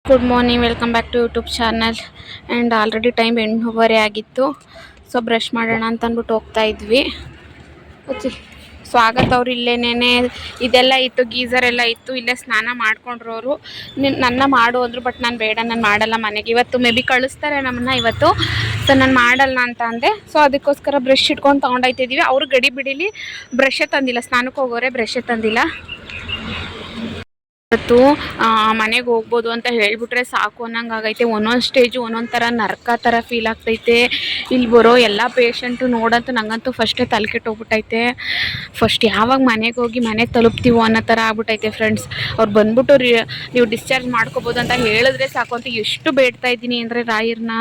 Good morning, welcome back to YouTube channel. And already time 8:30 ಆಗಿತ್ತು. So brush ಮಾಡೋಣ ಅಂತ ಅಂದ್ಬಿಟ್ಟು ಹೋಗ್ತಾ ಇದ್ವಿ. ಸ್ವಾಗತ ಅವ್ರು ಇಲ್ಲೇನೇ ಇದೆಲ್ಲ ಇತ್ತು, ಗೀಸರ್ ಎಲ್ಲ ಇತ್ತು, ಇಲ್ಲೇ ಸ್ನಾನ ಮಾಡ್ಕೊಂಡ್ರು ಅವರು. ನನ್ನ ಮಾಡು ಅಂದರು, ಬಟ್ ನಾನು ಬೇಡ, ನಾನು ಮಾಡಲ್ಲ ಮನೆಗೆ. ಇವತ್ತು ಮೇ ಬಿ ಕಳಿಸ್ತಾರೆ ನಮ್ಮನ್ನ ಇವತ್ತು. ಸೊ ನಾನು ಮಾಡಲ್ಲ ಅಂತ ಅಂದೆ. ಸೊ ಅದಕ್ಕೋಸ್ಕರ ಬ್ರಷ್ ಇಟ್ಕೊಂಡು ತೊಗೊಂಡೋಗ್ತಿದ್ದೀವಿ. ಅವರು ಗಡಿ ಬಿಡಿಲಿ ಬ್ರಷೇ ತಂದಿಲ್ಲ, ಸ್ನಾನಕ್ಕೆ ಹೋಗೋರೆ ಬ್ರಷೇ ತಂದಿಲ್ಲ. ಇವತ್ತು ಮನೆಗೆ ಹೋಗ್ಬೋದು ಅಂತ ಹೇಳ್ಬಿಟ್ರೆ ಸಾಕು ಅನ್ನಂಗೆ ಆಗೈತೆ. ಒಂದೊಂದು ಸ್ಟೇಜು ಒಂದೊಂದು ಥರ ನರ್ಕ ಥರ ಫೀಲ್ ಆಗ್ತೈತೆ. ಇಲ್ಲಿ ಬರೋ ಎಲ್ಲ ಪೇಷಂಟು ನೋಡಂತೂ ನನಗಂತೂ ಫಸ್ಟೇ ತಲೆ ಕೆಟ್ಟೋಗ್ಬಿಟ್ಟೈತೆ. ಫಸ್ಟ್ ಯಾವಾಗ ಮನೆಗೆ ಹೋಗಿ ಮನೆಗೆ ತಲುಪ್ತೀವೋ ಅನ್ನೋ ಥರ ಆಗ್ಬಿಟ್ಟೈತೆ ಫ್ರೆಂಡ್ಸ್. ಅವ್ರು ಬಂದ್ಬಿಟ್ಟು ನೀವು ಡಿಸ್ಚಾರ್ಜ್ ಮಾಡ್ಕೋಬೋದು ಅಂತ ಹೇಳಿದ್ರೆ ಸಾಕು ಅಂತ ಎಷ್ಟು ಬೇಡ್ತಾ ಇದ್ದೀನಿ ಅಂದರೆ ರಾಯರ್ನ,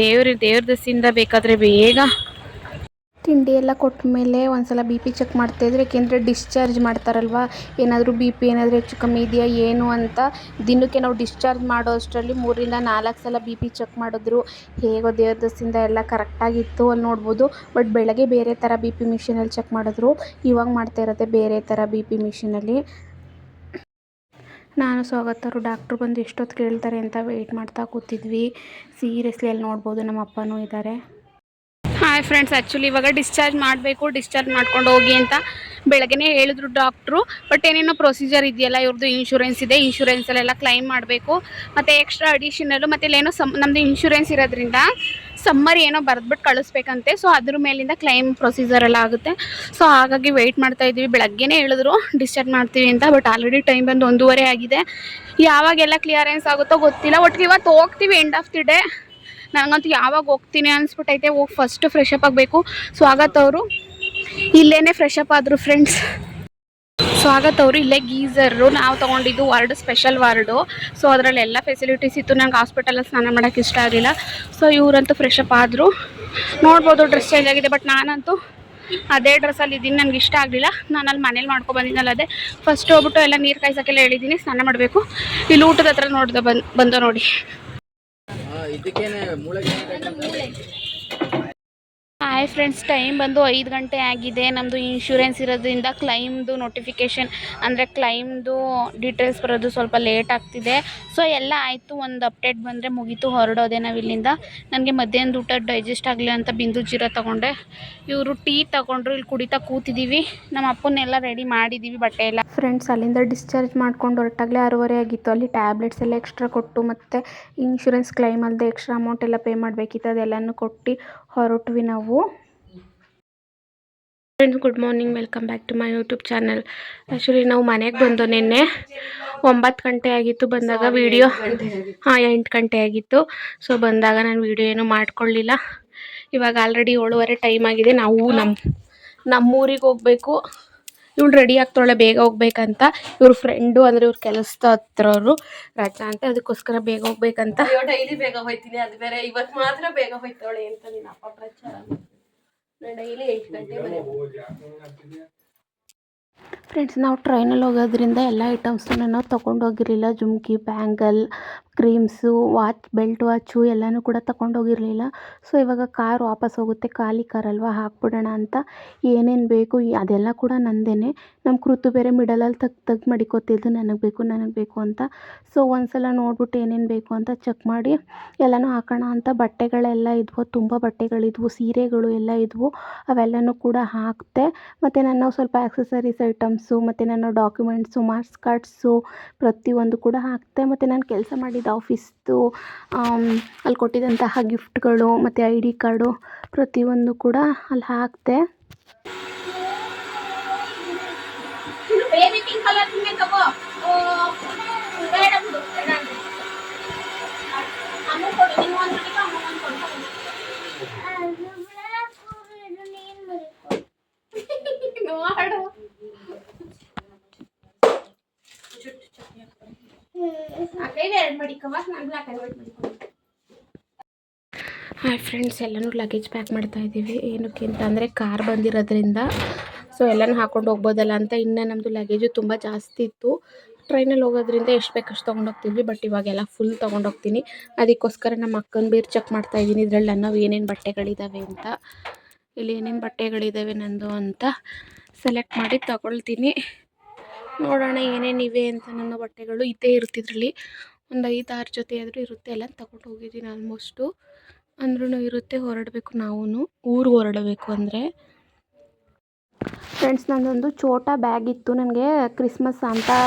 ದೇವ್ರ ದಸಿಂದ ಬೇಕಾದರೆ ಬೇಗ ತಿಂಡಿ ಎಲ್ಲ ಕೊಟ್ಟ ಮೇಲೆ ಒಂದ್ಸಲ ಬಿ ಪಿ ಚೆಕ್ ಮಾಡ್ತಾಯಿದ್ರೆ, ಏಕೆಂದರೆ ಡಿಸ್ಚಾರ್ಜ್ ಮಾಡ್ತಾರಲ್ವ, ಏನಾದರೂ ಬಿ ಪಿ ಏನಾದರೂ ಹೆಚ್ಚು ಕಮ್ಮಿ ಇದೆಯಾ ಏನು ಅಂತ. ದಿನಕ್ಕೆ ನಾವು ಡಿಸ್ಚಾರ್ಜ್ ಮಾಡೋ ಅಷ್ಟರಲ್ಲಿ 3ರಿಂದ 4 ಸಲ ಬಿ ಪಿ ಚೆಕ್ ಮಾಡಿದ್ರು. ಹೇಗೋ ದೇವ್ರ ದಸಿಂದ ಎಲ್ಲ ಕರೆಕ್ಟಾಗಿತ್ತು, ಅಲ್ಲಿ ನೋಡ್ಬೋದು. ಬಟ್ ಬೆಳಗ್ಗೆ ಬೇರೆ ಥರ ಬಿ ಪಿ ಮಿಷಿನಲ್ಲಿ ಚೆಕ್ ಮಾಡಿದ್ರು, ಇವಾಗ ಮಾಡ್ತಾ ಇರೋದೇ ಬೇರೆ ಥರ ಬಿ ಪಿ ಮಿಷಿನಲ್ಲಿ. ನಾನು ಸ್ವಾಗತರು ಡಾಕ್ಟ್ರು ಬಂದು ಎಷ್ಟೊತ್ತು ಕೇಳ್ತಾರೆ ಅಂತ ವೆಯ್ಟ್ ಮಾಡ್ತಾ ಕೂತಿದ್ವಿ. ಸೀರಿಯಸ್ಲಿ ಅಲ್ಲಿ ನೋಡ್ಬೋದು ನಮ್ಮ ಅಪ್ಪನೂ ಇದ್ದಾರೆ. ಹಾಯ್ ಫ್ರೆಂಡ್ಸ್, ಆ್ಯಕ್ಚುಲಿ ಇವಾಗ ಡಿಸ್ಚಾರ್ಜ್ ಮಾಡ್ಕೊಂಡು ಹೋಗಿ ಅಂತ ಬೆಳಗ್ಗೆನೇ ಹೇಳಿದ್ರು ಡಾಕ್ಟ್ರು. ಬಟ್ ಏನೇನೋ ಪ್ರೊಸೀಜರ್ ಇದೆಯಲ್ಲ, ಇವ್ರದ್ದು ಇನ್ಶೂರೆನ್ಸ್ ಇದೆ, ಇನ್ಶೂರೆನ್ಸಲ್ಲೆಲ್ಲ ಕ್ಲೈಮ್ ಮಾಡಬೇಕು. ಮತ್ತು ಎಕ್ಸ್ಟ್ರಾ ಅಡಿಷನಲ್ಲು ಮತ್ತು ಇಲ್ಲೇನೋ ನಮ್ಮದು ಇನ್ಶೂರೆನ್ಸ್ ಇರೋದ್ರಿಂದ ಸಮ್ಮರಿ ಏನೋ ಬರೆದ್ಬಿಟ್ಟು ಕಳಿಸ್ಬೇಕಂತೆ. ಸೊ ಅದ್ರ ಮೇಲಿಂದ ಕ್ಲೈಮ್ ಪ್ರೊಸೀಜರ್ ಎಲ್ಲ ಆಗುತ್ತೆ. ಸೊ ಹಾಗಾಗಿ ವೆಯ್ಟ್ ಮಾಡ್ತಾ ಇದ್ದೀವಿ. ಬೆಳಗ್ಗೆನೇ ಹೇಳಿದ್ರು ಡಿಸ್ಚಾರ್ಜ್ ಮಾಡ್ತೀವಿ ಅಂತ, ಬಟ್ ಆಲ್ರೆಡಿ ಟೈಮ್ ಬಂದು 1:30 ಆಗಿದೆ. ಯಾವಾಗೆಲ್ಲ ಕ್ಲಿಯರೆನ್ಸ್ ಆಗುತ್ತೋ ಗೊತ್ತಿಲ್ಲ. ಒಟ್ಟಿಗೆ ಇವತ್ತು ಹೋಗ್ತೀವಿ ಎಂಡ್ ಆಫ್ ದಿ ಡೇ. ನನಗಂತೂ ಯಾವಾಗ ಹೋಗ್ತೀನಿ ಅನಿಸ್ಬಿಟ್ಟೈತೆ. ಹೋಗಿ ಫಸ್ಟ್ ಫ್ರೆಶ್ ಅಪ್ ಆಗಬೇಕು. ಸ್ವಾಗತ ಅವರು ಇಲ್ಲೇ ಫ್ರೆಶ್ ಅಪ್ ಆದರು ಫ್ರೆಂಡ್ಸ್. ಸ್ವಾಗತ ಅವರು ಇಲ್ಲೇ ಗೀಸರು ನಾವು ತೊಗೊಂಡಿದ್ದು ವಾರ್ಡು, ಸ್ಪೆಷಲ್ ವಾರ್ಡು. ಸೊ ಅದರಲ್ಲೆಲ್ಲ ಫೆಸಿಲಿಟೀಸ್ ಇತ್ತು. ನಂಗೆ ಹಾಸ್ಪಿಟಲಲ್ಲಿ ಸ್ನಾನ ಮಾಡೋಕ್ಕೆ ಇಷ್ಟ ಆಗಲಿಲ್ಲ. ಸೊ ಇವರಂತೂ ಫ್ರೆಶ್ ಅಪ್ ಆದರು. ನೋಡ್ಬೋದು ಡ್ರೆಸ್ ಚೇಂಜ್ ಆಗಿದೆ. ಬಟ್ ನಾನಂತೂ ಅದೇ ಡ್ರೆಸ್ಸಲ್ಲಿ ಇದ್ದೀನಿ, ನನಗೆ ಇಷ್ಟ ಆಗಲಿಲ್ಲ. ನಾನು ಅಲ್ಲಿ ಮನೇಲಿ ಮಾಡ್ಕೊಬಂದಿದ್ದಲ್ಲ, ಅದೇ ಫಸ್ಟ್ ಹೋಗ್ಬಿಟ್ಟು ಎಲ್ಲ ನೀರು ಕಾಯಿಸೋಕ್ಕೆಲ್ಲ ಹೇಳಿದ್ದೀನಿ. ಸ್ನಾನ ಮಾಡಬೇಕು. ಇಲ್ಲಿ ಊಟದ ಹತ್ರ ಬಂದ ನೋಡಿ. ಹಾಯ್ ಫ್ರೆಂಡ್ಸ್, ಟೈಮ್ ಬಂದು 5 ಗಂಟೆ ಆಗಿದೆ. ನಮ್ಮದು ಇನ್ಶೂರೆನ್ಸ್ ಇರೋದ್ರಿಂದ ಕ್ಲೈಮ್ದು ನೋಟಿಫಿಕೇಷನ್ ಅಂದರೆ ಕ್ಲೈಮ್ದು ಡೀಟೇಲ್ಸ್ ಬರೋದು ಸ್ವಲ್ಪ ಲೇಟ್ ಆಗ್ತಿದೆ. ಸೊ ಎಲ್ಲ ಆಯಿತು, ಒಂದು ಅಪ್ಡೇಟ್ ಬಂದರೆ ಮುಗೀತು, ಹೊರಡೋದೆ ನಾವು ಇಲ್ಲಿಂದ. ನನಗೆ ಮಧ್ಯಾಹ್ನದ ಊಟ ಡೈಜೆಸ್ಟ್ ಆಗಲಿ ಅಂತ ಬಿಂದು ಜೀರ ತೊಗೊಂಡೆ. ಇವರು ಟೀ ತೊಗೊಂಡ್ರು. ಇಲ್ಲಿ ಕುಡಿತಾ ಕೂತಿದ್ದೀವಿ. ನಮ್ಮ ಅಪ್ಪನ್ನೆಲ್ಲ ರೆಡಿ ಮಾಡಿದ್ದೀವಿ, ಬಟ್ಟೆ ಎಲ್ಲ. ಫ್ರೆಂಡ್ಸ್, ಅಲ್ಲಿಂದ ಡಿಸ್ಚಾರ್ಜ್ ಮಾಡ್ಕೊಂಡು ಹೊರಟಾಗಲೇ 6:30 ಆಗಿತ್ತು. ಅಲ್ಲಿ ಟ್ಯಾಬ್ಲೆಟ್ಸ್ ಎಲ್ಲ ಎಕ್ಸ್ಟ್ರಾ ಕೊಟ್ಟು ಮತ್ತು ಇನ್ಶೂರೆನ್ಸ್ ಕ್ಲೈಮ್ ಅಲ್ಲದೆ ಎಕ್ಸ್ಟ್ರಾ ಅಮೌಂಟ್ ಎಲ್ಲ ಪೇ ಮಾಡಬೇಕಿತ್ತು. ಅದೆಲ್ಲನೂ ಕೊಟ್ಟು ಹೊರಟ್ವಿ ನಾವು. Friends, good morning, welcome back to my YouTube channel. Actually ನಾವು ಮನೆಗೆ ಬಂದು ನಿನ್ನೆ 9 ಗಂಟೆ ಆಗಿತ್ತು ಬಂದಾಗ. ವಿಡಿಯೋ 8 ಗಂಟೆ ಆಗಿತ್ತು. ಸೊ ಬಂದಾಗ ನಾನು ವಿಡಿಯೋ ಏನೂ ಮಾಡ್ಕೊಳ್ಳಿಲ್ಲ. ಇವಾಗ ಆಲ್ರೆಡಿ 7:30 ಟೈಮ್ ಆಗಿದೆ. ನಾವು ನಮ್ಮೂರಿಗೆ ಹೋಗಬೇಕು. ಇವಳು ರೆಡಿ ಆಗ್ತಾಳೆ ಬೇಗ ಹೋಗ್ಬೇಕಂತ. ಇವ್ರ ಫ್ರೆಂಡು ಅಂದರೆ ಇವ್ರ ಕೆಲಸದ ಹತ್ರವರು ರಜಾ ಅಂತ, ಅದಕ್ಕೋಸ್ಕರ ಬೇಗ ಹೋಗ್ಬೇಕಂತ. ಡೈಲಿ ಬೇಗ ಹೋಗ್ತೀನಿ, ಅದು ಬೇರೆ ಇವತ್ತು ಮಾತ್ರ ಬೇಗ ಹೋಗ್ತಾಳೆ ಅಂತ ನಿನ್ನ ಅಪ್ಪ ಪ್ರಚಾರ. ಡೈಲಿ 8 ಗಂಟೆ. ಫ್ರೆಂಡ್ಸ್, ನಾವು ಟ್ರೈನಲ್ಲಿ ಹೋಗೋದ್ರಿಂದ ಎಲ್ಲ ಐಟಮ್ಸನ್ನು ನಾವು ತೊಗೊಂಡೋಗಿರಲಿಲ್ಲ. ಜುಮ್ಕಿ, ಬ್ಯಾಂಗಲ್, ಕ್ರೀಮ್ಸು, ಬೆಲ್ಟ್ ವಾಚು ಎಲ್ಲನೂ ಕೂಡ ತೊಗೊಂಡೋಗಿರಲಿಲ್ಲ. ಸೊ ಇವಾಗ ಕಾರ್ ವಾಪಸ್ ಹೋಗುತ್ತೆ, ಖಾಲಿ ಕಾರಲ್ವ, ಹಾಕ್ಬಿಡೋಣ ಅಂತ ಏನೇನು ಬೇಕು ಅದೆಲ್ಲ ಕೂಡ ನಂದೇನೆ. ನಮ್ಮ ಕೃತು ಬೇರೆ ಮಿಡಲಲ್ಲಿ ತಗ್ ಮಡಿಕೋತಿದ್ದು ನನಗೆ ಬೇಕು ಅಂತ. ಸೊ ಒಂದ್ಸಲ ನೋಡ್ಬಿಟ್ಟು ಏನೇನು ಬೇಕು ಅಂತ ಚೆಕ್ ಮಾಡಿ ಎಲ್ಲನೂ ಹಾಕೋಣ ಅಂತ. ಬಟ್ಟೆಗಳೆಲ್ಲ ಇದ್ವು, ತುಂಬ ಬಟ್ಟೆಗಳಿದ್ವು, ಸೀರೆಗಳು ಎಲ್ಲ ಇದ್ವು, ಅವೆಲ್ಲನೂ ಕೂಡ ಹಾಕಿದೆ. ಮತ್ತು ನಾನು ಸ್ವಲ್ಪ ಆಕ್ಸೆಸರೀಸ್ ಐಟಮ್ಸು ಮತ್ತು ನನ್ನ ಡಾಕ್ಯುಮೆಂಟ್ಸು, ಮಾರ್ಕ್ಸ್ ಕಾರ್ಡ್ಸು ಪ್ರತಿಯೊಂದು ಕೂಡ ಹಾಕಿದೆ. ಮತ್ತು ನಾನು ಕೆಲಸ ಮಾಡಿದ್ದ ಆಫೀಸ್ದು ಅಲ್ಲಿ ಕೊಟ್ಟಿದ್ದಂತಹ ಗಿಫ್ಟ್ಗಳು ಮತ್ತು ID ಕಾರ್ಡು ಪ್ರತಿಯೊಂದು ಕೂಡ ಅಲ್ಲಿ ಹಾಕಿದೆ. ಹಾಯ್ ಫ್ರೆಂಡ್ಸ್, ಎಲ್ಲನೂ ಲಗೇಜ್ ಪ್ಯಾಕ್ ಮಾಡ್ತಾ ಇದ್ದೀವಿ. ಏನಕ್ಕೆ ಅಂತ ಅಂದರೆ ಕಾರ್ ಬಂದಿರೋದ್ರಿಂದ ಸೊ ಎಲ್ಲನೂ ಹಾಕ್ಕೊಂಡು ಹೋಗ್ಬೋದಲ್ಲ ಅಂತ. ಇನ್ನು ನಮ್ಮದು ಲಗೇಜು ತುಂಬ ಜಾಸ್ತಿ ಇತ್ತು. ಟ್ರೈನಲ್ಲಿ ಹೋಗೋದ್ರಿಂದ ಎಷ್ಟು ಬೇಕಷ್ಟು ತೊಗೊಂಡೋಗ್ತಿದ್ವಿ. ಬಟ್ ಇವಾಗೆಲ್ಲ ಫುಲ್ ತೊಗೊಂಡೋಗ್ತೀನಿ. ಅದಕ್ಕೋಸ್ಕರ ನಮ್ಮ ಅಕ್ಕನ ಬೇರೆ ಚೆಕ್ ಮಾಡ್ತಾಯಿದ್ದೀನಿ ಇದರಲ್ಲಿ ನಾವು ಏನೇನು ಬಟ್ಟೆಗಳಿದ್ದಾವೆ ಅಂತ. ಇಲ್ಲಿ ಏನೇನು ಬಟ್ಟೆಗಳಿದ್ದಾವೆ ನಂದು ಅಂತ ಸೆಲೆಕ್ಟ್ ಮಾಡಿ ತಗೊಳ್ತೀನಿ. ನೋಡೋಣ ಏನೇನಿವೆ ಅಂತ. ನನ್ನ ಬಟ್ಟೆಗಳು ಇದ್ದೇ ಇರ್ತಿದ್ರಲ್ಲಿ ಒಂದು 5-6 ಜೊತೆ ಆದರೂ ಇರುತ್ತೆ. ಎಲ್ಲ ತಗೊಂಡು ಹೋಗಿದ್ದೀನಿ ಆಲ್ಮೋಸ್ಟು. ಅಂದ್ರೂ ಇರುತ್ತೆ, ಹೊರಡಬೇಕು ನಾವು ಊರಿಗೆ ಹೊರಡಬೇಕು ಅಂದರೆ. ಫ್ರೆಂಡ್ಸ್, ನನ್ನದೊಂದು ಛೋಟಾ ಬ್ಯಾಗ್ ಇತ್ತು, ನನಗೆ ಕ್ರಿಸ್ಮಸ್ ಸಾಂತಾ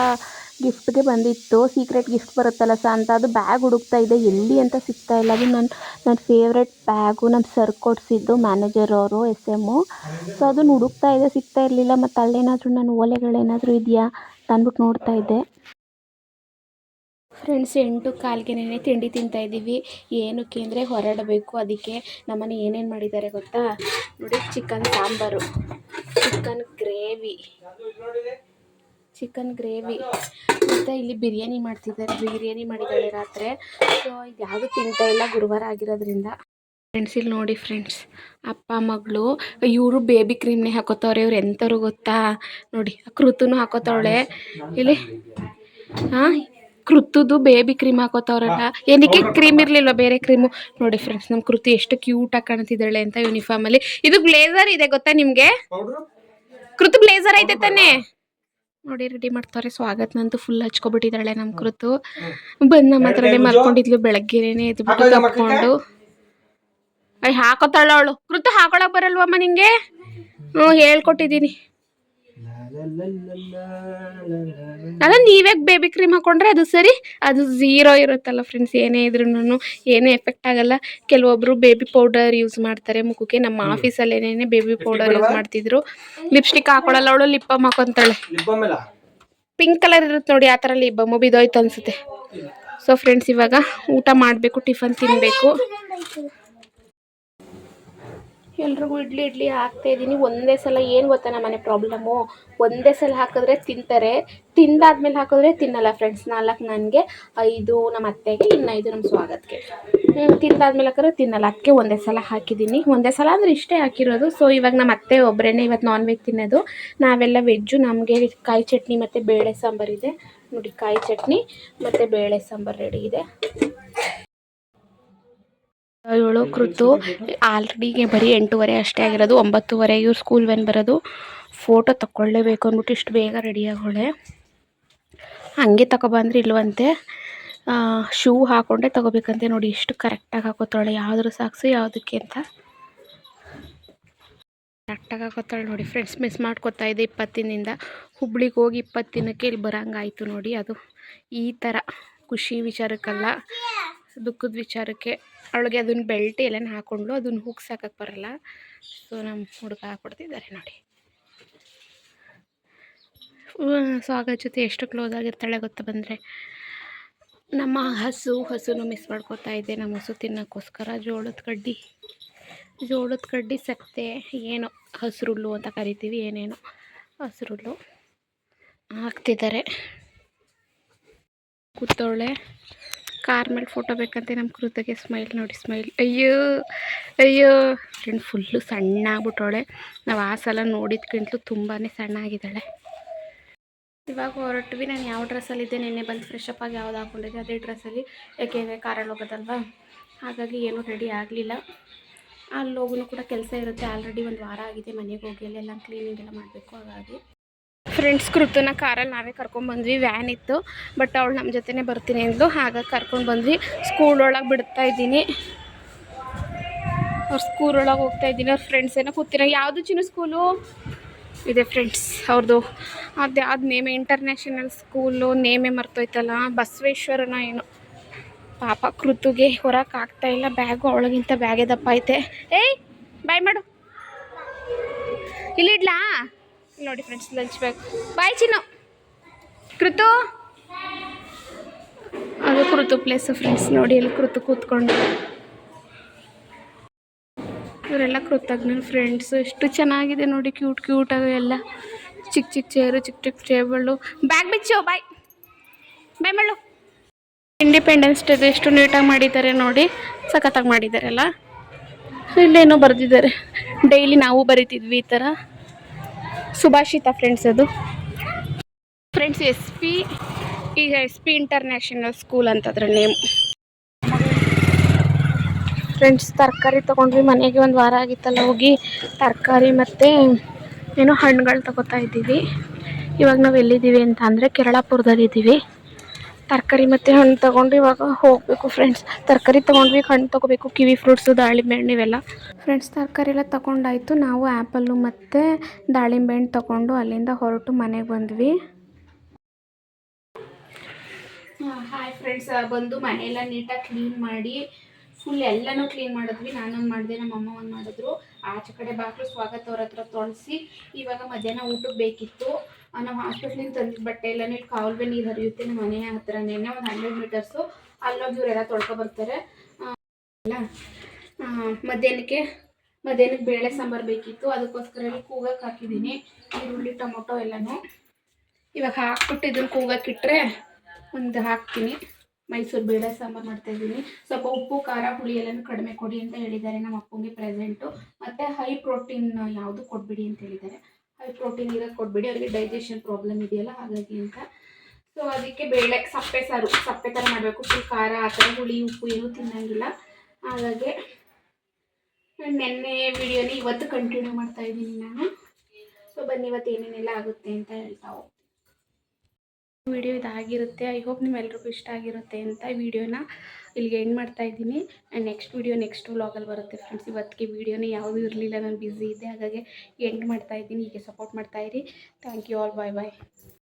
ಗಿಫ್ಟ್ಗೆ ಬಂದಿತ್ತು. ಸೀಕ್ರೆಟ್ ಗಿಫ್ಟ್ ಬರುತ್ತಲ್ಲ ಸಾಂತಾ, ಅದು ಬ್ಯಾಗ್ ಹುಡುಕ್ತಾ ಇದೆ, ಎಲ್ಲಿ ಅಂತ ಸಿಗ್ತಾ ಇಲ್ಲ. ಅದು ನನ್ನ ಫೇವ್ರೆಟ್ ಬ್ಯಾಗು, ನಮ್ಮ ಸರ್ ಕೊಡಿಸಿದ್ದು ಮ್ಯಾನೇಜರ್ ಅವರು SM. ಸೊ ಅದನ್ನು ಹುಡುಕ್ತಾ ಇದೆ, ಸಿಗ್ತಾ ಇರಲಿಲ್ಲ. ಮತ್ತು ಅಲ್ಲೇನಾದರೂ ನನ್ನ ಓಲೆಗಳೇನಾದರೂ ಇದೆಯಾ ಅಂದ್ಬಿಟ್ಟು ನೋಡ್ತಾ ಇದ್ದೆ. ಫ್ರೆಂಡ್ಸ್, 8:15ಗೆ ತಿಂಡಿ ತಿಂತಾಯಿದ್ದೀವಿ. ಏನಕ್ಕೆ ಅಂದರೆ ಹೊರಡಬೇಕು, ಅದಕ್ಕೆ ನಮ್ಮನೆ ಏನೇನು ಮಾಡಿದ್ದಾರೆ ಗೊತ್ತಾ ನೋಡಿ. ಚಿಕನ್ ಸಾಂಬಾರು, ಚಿಕನ್ ಗ್ರೇವಿ ಮತ್ತು ಇಲ್ಲಿ ಬಿರಿಯಾನಿ ಮಾಡ್ತಿದ್ದಾರೆ. ಬಿರಿಯಾನಿ ಮಾಡಿದ್ದಾಳೆ ರಾತ್ರಿ. ಸೊ ಇದು ಯಾವುದು ತಿಂತಾ ಇಲ್ಲ, ಗುರುವಾರ ಆಗಿರೋದ್ರಿಂದ. ಫ್ರೆಂಡ್ಸ್, ಇಲ್ಲಿ ನೋಡಿ ಫ್ರೆಂಡ್ಸ್, ಅಪ್ಪ ಮಗಳು ಇವರು ಬೇಬಿ ಕ್ರೀಮ್ನೇ ಹಾಕೋತವ್ರೆ. ಇವ್ರು ಎಂಥವ್ರು ಗೊತ್ತಾ ನೋಡಿ, ಕೃತುನು ಹಾಕೋತವಳೆ ಇಲ್ಲಿ. ಕೃತುದು ಬೇಬಿ ಕ್ರೀಮ್ ಹಾಕೋತವ್ರಲ್ಲ, ಏನಕ್ಕೆ ಕ್ರೀಮ್ ಇರಲಿಲ್ಲ, ಬೇರೆ ಕ್ರೀಮು. ನೋಡಿ ಫ್ರೆಂಡ್ಸ್, ನಮ್ಮ ಕೃತಿ ಎಷ್ಟು ಕ್ಯೂಟಾಗಿ ಕಾಣ್ತಿದ್ದಾಳೆ ಅಂತ ಯೂನಿಫಾರ್ಮಲ್ಲಿ. ಇದು ಬ್ಲೇಸರ್ ಇದೆ ಗೊತ್ತಾ ನಿಮಗೆ? ಕೃತು ಬ್ಲೇಸರ್ ಐತೆ ತಾನೇ ನೋಡಿ, ರೆಡಿ ಮಾಡ್ತಾರೆ. ಸ್ವಾಗತ್ನಂತೂ ಫುಲ್ ಹಚ್ಕೊಬಿಟ್ಟಿದ್ದಾಳೆ ನಮ್ಮ ಕೃತು. ಬಂದು ನಮ್ಮ ಹತ್ರನೇ ಮಲ್ಕೊಂಡಿದ್ಲು, ಬೆಳಗ್ಗೆನೇ ಎದ್ಬಿಟ್ಟು ಕಪ್ಕೊಂಡು. ಹಾಕೋತಾಳ ಅವಳು. ಕೃತು ಹಾಕೊಳಕ್ ಬರಲ್ವಮ್ಮ ನಿಂಗೆ? ಹೇಳ್ಕೊಟ್ಟಿದ್ದೀನಿ. ಅಲ್ಲ, ನೀವೇ ಬೇಬಿ ಕ್ರೀಮ್ ಹಾಕೊಂಡ್ರೆ ಅದು ಸರಿ, ಅದು 0 ಇರುತ್ತಲ್ಲ ಫ್ರೆಂಡ್ಸ್. ಏನೇ ಇದ್ರೂ ಏನೇ ಎಫೆಕ್ಟ್ ಆಗಲ್ಲ. ಕೆಲವೊಬ್ರು ಬೇಬಿ ಪೌಡರ್ ಯೂಸ್ ಮಾಡ್ತಾರೆ ಮುಖಕ್ಕೆ. ನಮ್ಮ ಆಫೀಸಲ್ಲಿ ಏನೇನೇ ಬೇಬಿ ಪೌಡರ್ ಯೂಸ್ ಮಾಡ್ತಿದ್ರು. ಲಿಪ್ಸ್ಟಿಕ್ ಹಾಕೊಳ್ಳಲ್ಲ ಅವಳು, ಲಿಪ್ ಬಾಮ್ ಹಾಕೊಂತಾಳೆ. ಪಿಂಕ್ ಕಲರ್ ಇರುತ್ತೆ ನೋಡಿ, ಆ ಥರ ಲಿಪ್ ಬಾಮ್ ಬಿದ್ದೋಯ್ತು ಅನ್ಸುತ್ತೆ. ಸೊ ಫ್ರೆಂಡ್ಸ್, ಇವಾಗ ಊಟ ಮಾಡಬೇಕು, ಟಿಫನ್ ತಿನ್ನಬೇಕು. ಎಲ್ರಿಗೂ ಇಡ್ಲಿ ಹಾಕ್ತಾ ಇದ್ದೀನಿ ಒಂದೇ ಸಲ. ಏನು ಗೊತ್ತಾ ನಮ್ಮ ಮನೆ ಪ್ರಾಬ್ಲಮ್ಮು, ಒಂದೇ ಸಲ ಹಾಕಿದ್ರೆ ತಿಂತಾರೆ, ತಿಂದಾದ್ಮೇಲೆ ಹಾಕಿದ್ರೆ ತಿನ್ನಲ್ಲ ಫ್ರೆಂಡ್ಸ್. 4 ನನಗೆ, 5 ನಮ್ಮ ಅತ್ತೆಗೆ, ಇನ್ನು 5 ನಮ್ಮ ಸ್ವಾಗತ್ಗೆ. ತಿಂದಾದ್ಮೇಲೆ ಹಾಕಿದ್ರೆ ತಿನ್ನಲ್ಲ, ಅದಕ್ಕೆ ಒಂದೇ ಸಲ ಹಾಕಿದ್ದೀನಿ. ಒಂದೇ ಸಲ ಅಂದರೆ ಇಷ್ಟೇ ಹಾಕಿರೋದು. ಸೊ ಇವಾಗ ನಮ್ಮ ಅತ್ತೆ ಒಬ್ಬರೇ ಇವತ್ತು ನಾನ್ ವೆಜ್ ತಿನ್ನೋದು, ನಾವೆಲ್ಲ ವೆಜ್ಜು. ನಮಗೆ ಕಾಯಿ ಚಟ್ನಿ ಮತ್ತು ಬೇಳೆ ಸಾಂಬಾರಿದೆ ನೋಡಿ. ಕಾಯಿ ಚಟ್ನಿ ಮತ್ತು ಬೇಳೆ ಸಾಂಬಾರು ರೆಡಿ ಇದೆ. ಇವಳು ಕೃತು ಆಲ್ರೆಡಿ ಬರೀ 8:30 ಅಷ್ಟೇ ಆಗಿರೋದು. 9:30 ಇವ್ರು ಸ್ಕೂಲ್ ವ್ಯಾನ್ ಬರೋದು. ಫೋಟೋ ತಗೊಳ್ಳೇಬೇಕು ಅಂದ್ಬಿಟ್ಟು ಇಷ್ಟು ಬೇಗ ರೆಡಿಯಾಗೋಳೆ. ಹಂಗೆ ತಗೊಬಂದ್ರೆ ಇಲ್ವಂತೆ, ಶೂ ಹಾಕ್ಕೊಂಡೆ ತಗೋಬೇಕಂತೆ. ನೋಡಿ ಎಷ್ಟು ಕರೆಕ್ಟಾಗಿ ಹಾಕೋತಾಳೆ, ಯಾವುದ್ರ ಸಾಕ್ಸು ಯಾವುದಕ್ಕೆ ಅಂತ ಕರೆಕ್ಟಾಗಿ ಹಾಕೋತಾಳೆ ನೋಡಿ ಫ್ರೆಂಡ್ಸ್. ಮಿಸ್ ಮಾಡ್ಕೊತಾ ಇದೆ 20 ದಿನದಿಂದ. ಹುಬ್ಳಿಗೆ ಹೋಗಿ 20 ದಿನಕ್ಕೆ ಇಲ್ಲಿ ಬರೋಂಗಾಯ್ತು ನೋಡಿ. ಅದು ಈ ಥರ ಖುಷಿ ವಿಚಾರಕ್ಕಲ್ಲ, ದುಃಖದ ವಿಚಾರಕ್ಕೆ. ಅವಳಿಗೆ ಅದನ್ನ ಬೆಲ್ಟ್ ಎಲ್ಲನ ಹಾಕ್ಕೊಂಡ್ಲು, ಅದನ್ನು ಹುಗ್ಸಾಕಕ್ಕೆ ಬರಲ್ಲ. ಸೊ ನಮ್ಮ ಹುಡುಗ ಹಾಕ್ಕೊಡ್ತಿದ್ದಾರೆ ನೋಡಿ. ಸ್ವಾಗತ ಜೊತೆ ಎಷ್ಟು ಕ್ಲೋಸ್ ಆಗಿರ್ತಾಳೆ ಗೊತ್ತಾ ಬಂದರೆ. ನಮ್ಮ ಹಸುನು ಮಿಸ್ ಮಾಡ್ಕೊತಾ ಇದ್ದೆ. ನಮ್ಮ ಹಸು ತಿನ್ನೋಕ್ಕೋಸ್ಕರ ಜೋಳದ ಕಡ್ಡಿ ಸಕ್ತೆ, ಏನೋ ಹಸಿರುಳ್ಳು ಅಂತ ಕರಿತೀವಿ, ಏನೇನೋ ಹಸಿರುಳ್ಳು ಹಾಕ್ತಿದ್ದಾರೆ. ಕೂತವಳೆ. ಕಾರ್ ಮೇಲೆ ಫೋಟೋ ಬೇಕಂತೆ ನಮ್ಮ ಕೃತಿಗೆ. ಸ್ಮೈಲ್ ನೋಡಿ, ಸ್ಮೈಲ್. ಅಯ್ಯೋ ಫ್ರೆಂಡ್, ಫುಲ್ಲು ಸಣ್ಣ ಆಗ್ಬಿಟ್ಟವಳೆ. ನಾವು ಆ ಸಲ ನೋಡಿದ್ಕಿಂತಲೂ ತುಂಬಾ ಸಣ್ಣ ಆಗಿದ್ದಾಳೆ. ಇವಾಗ ಹೊರಟ್ವಿ. ನಾನು ಯಾವ ಡ್ರೆಸ್ಸಲ್ಲಿದ್ದೆ, ನಿನ್ನೆ ಬಂದು ಫ್ರೆಶ್ ಅಪ್ ಆಗಿ ಯಾವ್ದು ಹಾಕ್ಕೊಂಡಿದ್ದೆ ಅದೇ ಡ್ರೆಸ್ಸಲ್ಲಿ. ಯಾಕೆಂದರೆ ಕಾರಲ್ಲಿ ಹೋಗೋದಲ್ವ, ಹಾಗಾಗಿ ಏನೂ ರೆಡಿ ಆಗಲಿಲ್ಲ. ಅಲ್ಲಿ ಹೋಗೂ ಕೂಡ ಕೆಲಸ ಇರುತ್ತೆ. ಆಲ್ರೆಡಿ 1 ವಾರ ಆಗಿದೆ ಮನೆಗೆ ಹೋಗಿ, ಎಲ್ಲ ಕ್ಲೀನಿಂಗ್ ಎಲ್ಲ ಮಾಡಬೇಕು. ಹಾಗಾಗಿ ಫ್ರೆಂಡ್ಸ್, ಕೃತನ ಕಾರಲ್ಲಿ ನಾವೇ ಕರ್ಕೊಂಡ್ಬಂದ್ವಿ. ವ್ಯಾನ್ ಇತ್ತು, ಬಟ್ ಅವಳು ನಮ್ಮ ಜೊತೆನೇ ಬರ್ತೀನಿ ಅಂದ್ಲು, ಹಾಗಾಗಿ ಕರ್ಕೊಂಡು ಬಂದ್ವಿ. ಸ್ಕೂಲೊಳಗೆ ಬಿಡ್ತಾ ಇದ್ದೀನಿ, ಅವ್ರು ಸ್ಕೂಲೊಳಗೆ ಹೋಗ್ತಾ ಇದ್ದೀನಿ. ಅವ್ರ ಫ್ರೆಂಡ್ಸ್ ಏನೋ ಕೂತಿರೋ. ಯಾವುದು ಚಿನ್ನ ಸ್ಕೂಲು ಇದೆ ಫ್ರೆಂಡ್ಸ್ ಅವ್ರದ್ದು, ಅದು ಯಾವ್ದು ನೇಮೆ, ಇಂಟರ್ನ್ಯಾಷನಲ್ ಸ್ಕೂಲು ನೇಮೇ ಮರ್ತೋಯ್ತಲ್ಲ, ಬಸವೇಶ್ವರನ ಏನೋ. ಪಾಪ ಕೃತುಗೆ ಹೊರಕ್ಕಾಗ್ತಾಯಿಲ್ಲ, ಬ್ಯಾಗು ಅವಳಿಗಿಂತ ಬ್ಯಾಗೇ ದಪ್ಪ ಐತೆ. ಏಯ್ ಬಾಯ್ ಮಾಡು, ಇಲ್ಲಿಡ್ಲಾ ನೋಡಿ ಫ್ರೆಂಡ್ಸ್, ಲಂಚ್ ಬ್ಯಾಗ್. ಬಾಯ್ ಚಿನ್ನು. ಕೃತು, ಅದು ಕೃತು ಪ್ಲೇಸು ಫ್ರೆಂಡ್ಸ್. ನೋಡಿ ಅಲ್ಲಿ ಕೃತು ಕೂತ್ಕೊಂಡು. ಇವರೆಲ್ಲ ಕೃತಜ್ಞ ಫ್ರೆಂಡ್ಸು. ಎಷ್ಟು ಚೆನ್ನಾಗಿದೆ ನೋಡಿ, ಕ್ಯೂಟಾಗಿ ಎಲ್ಲ. ಚಿಕ್ಕ ಚೇರು, ಚಿಕ್ಕ ಟೇಬಲ್ಲು. ಬ್ಯಾಗ್ ಬಿಚ್ಚು, ಬಾಯ್ ಮಾಡು. ಇಂಡಿಪೆಂಡೆನ್ಸ್ ಡೇ ಎಷ್ಟು ನೀಟಾಗಿ ಮಾಡಿದ್ದಾರೆ ನೋಡಿ, ಸಖತ್ತಾಗಿ ಮಾಡಿದ್ದಾರಲ್ಲ. ಇಲ್ಲೇನೋ ಬರೆದಿದ್ದಾರೆ, ಡೈಲಿ ನಾವು ಬರೀತಿದ್ವಿ ಈ ಥರ. ಸುಭಾಷಿತ ಫ್ರೆಂಡ್ಸ್ ಅದು. ಫ್ರೆಂಡ್ಸ್, SP ಇಂಟರ್ನ್ಯಾಷನಲ್ ಸ್ಕೂಲ್ ಅಂತದ್ರ ನೇಮ್. ಫ್ರೆಂಡ್ಸ್, ತರಕಾರಿ ತೊಗೊಂಡ್ವಿ. ಮನೆಗೆ 1 ವಾರ ಆಗಿತ್ತಲ್ಲ ಹೋಗಿ, ತರಕಾರಿ ಮತ್ತು ಏನೋ ಹಣ್ಣುಗಳು ತೊಗೋತಾ ಇದ್ದೀವಿ. ಇವಾಗ ನಾವು ಎಲ್ಲಿದ್ದೀವಿ ಅಂತ ಅಂದರೆ ಕೇರಳಾಪುರದಲ್ಲಿದ್ದೀವಿ. ತರಕಾರಿ ಮತ್ತು ಹಣ್ಣು ತೊಗೊಂಡು ಇವಾಗ ಹೋಗಬೇಕು ಫ್ರೆಂಡ್ಸ್. ತರಕಾರಿ ತೊಗೊಂಡ್ವಿ, ಹಣ್ಣು ತೊಗೋಬೇಕು, ಕಿವಿ ಫ್ರೂಟ್ಸು, ದಾಳಿಂಬೆ ಹಣ್ಣು ಇವೆಲ್ಲ. ಫ್ರೆಂಡ್ಸ್ ತರಕಾರಿ ಎಲ್ಲ ತೊಗೊಂಡಾಯಿತು. ನಾವು ಆ್ಯಪಲ್ಲು ಮತ್ತು ದಾಳಿಂಬೆ ಹಣ್ಣು ತೊಗೊಂಡು ಅಲ್ಲಿಂದ ಹೊರಟು ಮನೆಗೆ ಬಂದ್ವಿ. ಹಾಯ್ ಫ್ರೆಂಡ್ಸ್, ಬಂದು ಮನೆಯೆಲ್ಲ ನೀಟಾಗಿ ಕ್ಲೀನ್ ಮಾಡಿ ಫುಲ್ ಎಲ್ಲನೂ ಕ್ಲೀನ್ ಮಾಡಿದ್ವಿ. ನಾನೊಂದು ಮಾಡಿದೆ, ನಮ್ಮ ಅಮ್ಮ ಒಂದು ಮಾಡಿದ್ರು. ಆಚೆ ಕಡೆ ಬಾಗಿಲು ಸ್ವಾಗತ ಅವ್ರ ಹತ್ರ ತೊಳಸಿ ಇವಾಗ ಮಧ್ಯಾಹ್ನ ಊಟಕ್ಕೆ ಬೇಕಿತ್ತು. ನಾವು ಹಾಸ್ಪಿಟ್ಲಿಂದ ತಂದಿದ್ದ ಬಟ್ಟೆ ಎಲ್ಲನೂ ಇಲ್ಲಿ ಕಾಲುವೆ ನೀರು ಹರಿಯುತ್ತೆ ನಮ್ಮ ಮನೆಯ ಹತ್ರನೇ, ಒಂದು 100 ಮೀಟರ್ಸು. ಅಲ್ಲೋಗಿ ಇವರೆಲ್ಲ ತೊಳ್ಕೊಬರ್ತಾರೆ. ಇಲ್ಲ ಮಧ್ಯಾಹ್ನಕ್ಕೆ ಬೇಳೆ ಸಾಂಬಾರು ಬೇಕಿತ್ತು. ಅದಕ್ಕೋಸ್ಕರ ಇಲ್ಲಿ ಕೂಗಕ್ಕೆ ಹಾಕಿದ್ದೀನಿ, ಈರುಳ್ಳಿ ಟೊಮೊಟೊ ಎಲ್ಲನೂ. ಇವಾಗ ಹಾಕ್ಬಿಟ್ಟು ಇದನ್ನು ಕೂಗಕ್ಕಿಟ್ರೆ ಒಂದು ಹಾಕ್ತೀನಿ. ಮೈಸೂರು ಬೇಳೆ ಸಾಂಬಾರು ಮಾಡ್ತಾಯಿದ್ದೀನಿ. ಸ್ವಲ್ಪ ಉಪ್ಪು ಖಾರ ಹುಳಿ ಎಲ್ಲನೂ ಕಡಿಮೆ ಕೊಡಿ ಅಂತ ಹೇಳಿದ್ದಾರೆ ನಮ್ಮ ಅಪ್ಪಂಗೆ ಪ್ರೆಸೆಂಟು. ಮತ್ತು ಹೈ ಪ್ರೋಟೀನ್ ಯಾವುದು ಕೊಡಬೇಡಿ ಅಂತ ಹೇಳಿದ್ದಾರೆ. ಹೈ ಪ್ರೋಟೀನ್ ಇರೋದು ಕೊಡಬೇಡಿ, ಅವರಿಗೆ ಡೈಜೆಷನ್ ಪ್ರಾಬ್ಲಮ್ ಇದೆಯಲ್ಲ ಹಾಗಾಗಿ ಅಂತ. ಸೊ ಅದಕ್ಕೆ ಬೇಳೆ ಸಪ್ಪೆ ಸಾರು, ಸಪ್ಪೆ ಥರ ಮಾಡಬೇಕು. ಫುಲ್ ಖಾರ ಆ ಥರ ಹುಳಿ ಉಪ್ಪು ಏನೂ ತಿನ್ನೋಂಗಿಲ್ಲ. ಹಾಗಾಗಿ ನೆನ್ನೆ ವಿಡಿಯೋನೇ ಇವತ್ತು ಕಂಟಿನ್ಯೂ ಮಾಡ್ತಾಯಿದ್ದೀನಿ ನಾನು. ಸೊ ಬನ್ನಿ ಇವತ್ತು ಏನೇನೆಲ್ಲ ಆಗುತ್ತೆ ಅಂತ ಹೇಳ್ತಾ ಹೋಗ್ತೀನಿ. ವಿಡಿಯೋ ಇದಾಗಿರುತ್ತೆ. ಐ ಹೋಪ್ ನಿಮ್ಮೆಲ್ರಿಗೂ ಇಷ್ಟ ಆಗಿರುತ್ತೆ ಅಂತ ವಿಡಿಯೋನ ಇಲ್ಲಿಗೆ ಎಂಡ್ ಮಾಡ್ತಾಯಿದ್ದೀನಿ. ಆ್ಯಂಡ್ ನೆಕ್ಸ್ಟ್ ವ್ಲಾಗಲ್ಲಿ ಬರುತ್ತೆ ಫ್ರೆಂಡ್ಸ್. ಇವತ್ತಿಗೆ ವಿಡಿಯೋನೇ ಯಾವುದೂ ಇರಲಿಲ್ಲ, ನಾನು ಬ್ಯುಸಿ ಇದ್ದೆ, ಹಾಗಾಗಿ ಎಂಡ್ ಮಾಡ್ತಾಯಿದ್ದೀನಿ. ಹೀಗೆ ಸಪೋರ್ಟ್ ಮಾಡ್ತಾಯಿರಿ. Thank you all. Bye bye.